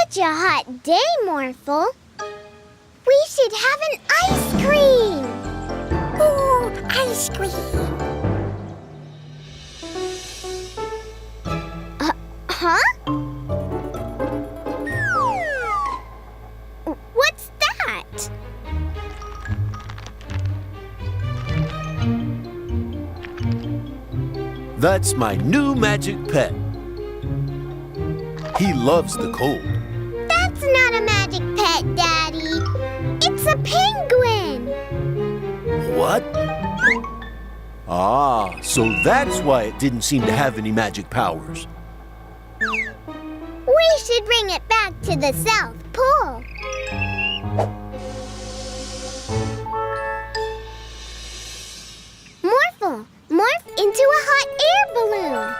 such a hot day, Morphle. We should have an ice cream. Ooh, ice cream. Huh? What's that? That's my new magic pet. He loves the cold. That's not a magic pet, Daddy. It's a penguin. What? Ah, so that's why it didn't seem to have any magic powers. We should bring it back to the South Pole. Morphle, morph into a hot air balloon.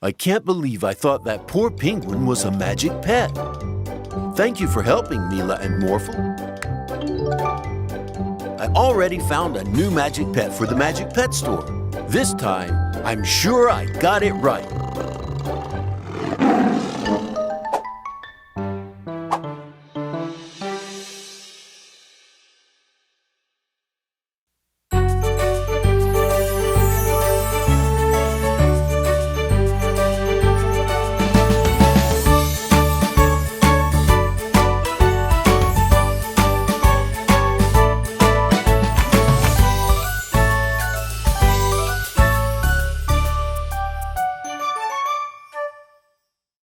I can't believe I thought that poor penguin was a magic pet. Thank you for helping, MILA and MORPHLE. I already found a new magic pet for the Magic Pet Store. This time, I'm sure I got it right.